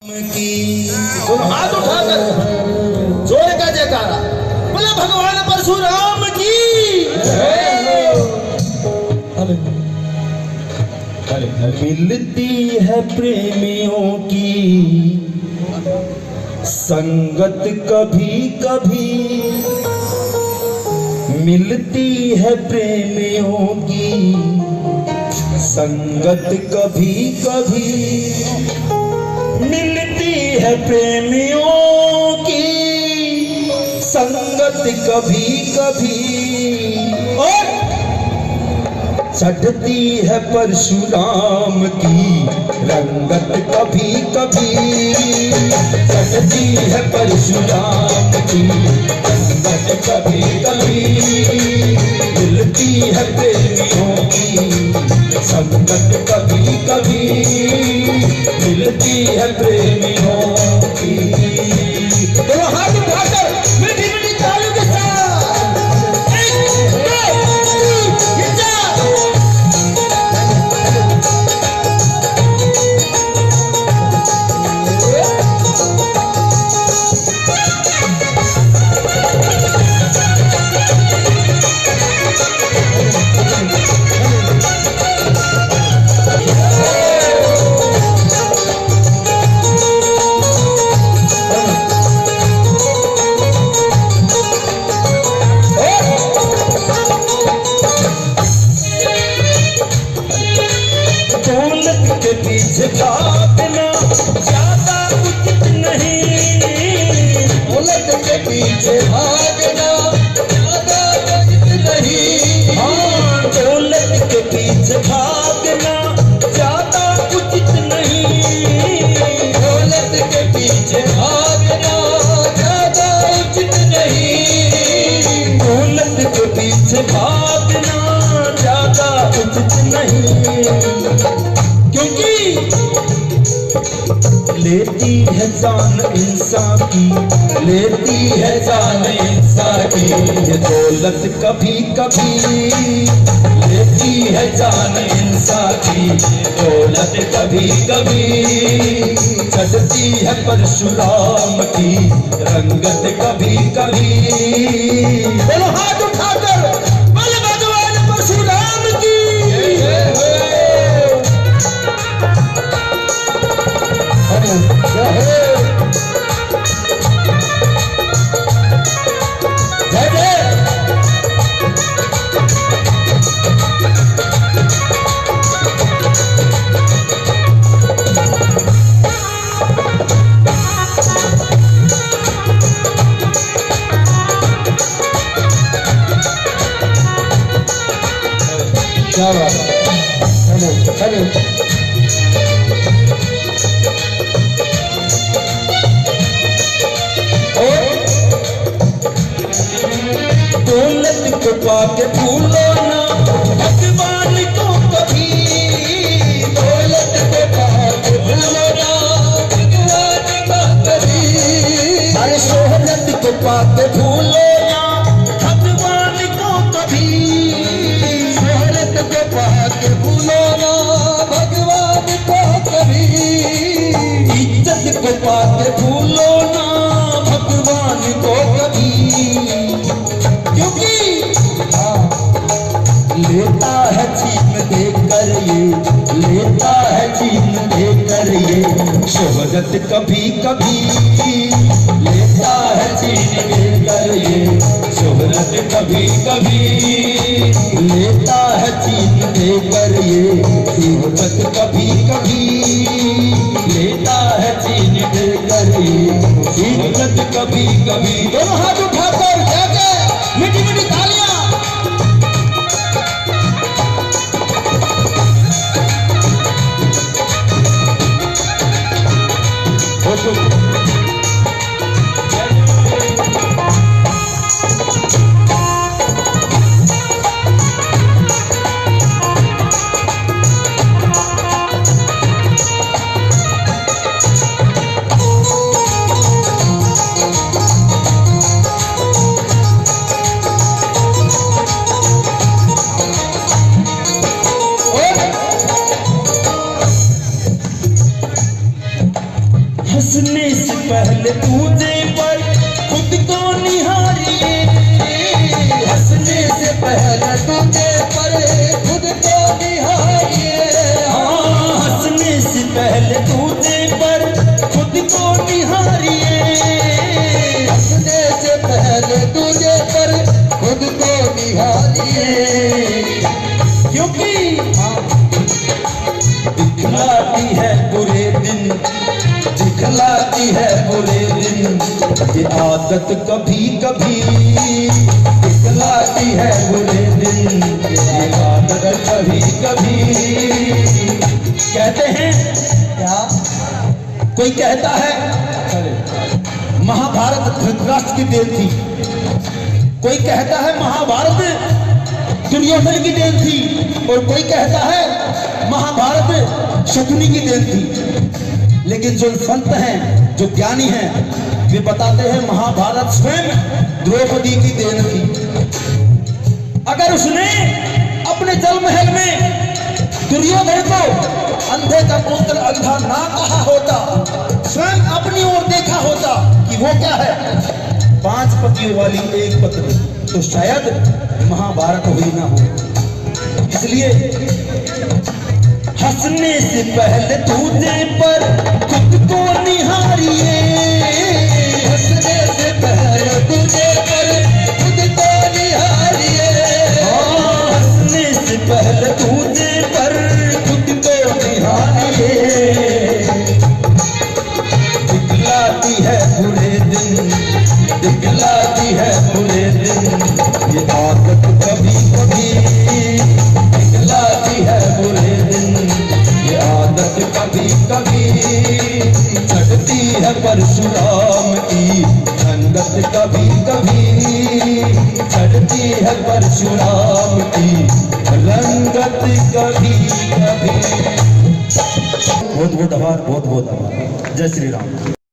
की दोनों हाथ उठाकर जोर का जयकारा बोले भगवान परशुराम की। मिलती है प्रेमियों की संगत कभी कभी, मिलती है प्रेमियों की संगत कभी कभी, मिलती है प्रेमियों की संगत कभी कभी, और चढ़ती है परशुराम की रंगत कभी कभी, चढ़ती है परशुराम की रंगत कभी कभी, मिलती है प्रेमियों की संगत कभी कभी, मिलती है प्रेमियों की। तो हाथ उठाकर मीठी मीठी तालियों के साथ के पीछे भागना ज्यादा उचित नहीं, दौलत के पीछे भागना ज्यादा उचित नहीं। हाँ, दौलत के पीछे भागना ज्यादा उचित नहीं, दौलत के पीछे भागना ज्यादा उचित नहीं, दौलत के पीछे भागना ज्यादा उचित नहीं, क्योंकि लेती है जान इंसान की, लेती है जान इंसान की ये दौलत कभी कभी, लेती है जान इंसान की दौलत कभी कभी, चढ़ती है परशुराम की रंगत कभी कभी। बोलो हाथ उठाकर बोले भगवान परशुराम की। क्या बात है, दौलत को पाके भूलो ना भगवान को कभी, दौलत को पाके भूलो ना भगवान को कभी, अरे शोहरत को पाके भूलो ना भगवान को कभी, शोहरत को पाके भूलो ना भगवान को कभी, इज्जत को पाके भूलो ना भगवान को कभी, क्योंकि लेता है छीन देकर ये, लेता है छीन देकर ये शोहरत कभी कभी, लेता है छीन देकर ये शोहरत कभी कभी, लेता है छीन देकर ये इज्जत कभी कभी, लेता है छीन देकर ये इज्जत कभी कभी। दोनों हाथ उठाकर जाके मीठी मीठी तालियां। हंसने से पहले दूजे पर खुद को निहारिए, हंसने से पहले दूजे पर खुद को निहारिए। हाँ, हंसने से पहले दूजे पर खुद को निहारिए, हंसने से पहले दूजे पर खुद को निहारिए। क्योंकि दिखलाती है बुरे दिन, दिखलाती है बुरे दिन, ये आदत कभी कभी दिखलाती है बुरे दिन, ये आदत कभी कभी। कहते हैं क्या? कोई कहता है महाभारत धृतराष्ट्र की देन थी, कोई कहता है महाभारत दुर्योधन की देन थी, और कोई कहता है महाभारत शकुनी की देन थी। लेकिन जो संत हैं, जो ज्ञानी हैं, वे बताते हैं महाभारत स्वयं द्रौपदी की देन थी। अगर उसने अपने जल महल में दुर्योधन को अंधे का पुत्र अंधा ना कहा होता, स्वयं अपनी ओर देखा होता कि वो क्या है 5 पतियों वाली एक पत्नी, तो शायद महाभारत हुई ना हो। इसलिए हंसने से पहले दूजे पर खुद को निहारिए, हंसने से पहले दूजे पर खुद को निहारिए। हंसने से पहले दूजे पर खुद को निहारिए। दिखलाती है बुरे दिन, दिखलाती है बुरे दिन, ये आदत कभी कभी दिखलाती है बुरे दिन, ये आदत कभी कभी। चढ़ती है परशुराम की संगत कभी कभी, चढ़ती है परशुराम की रंगत कभी कभी। बहुत बहुत आभार, बहुत बहुत आभार। जय श्री राम।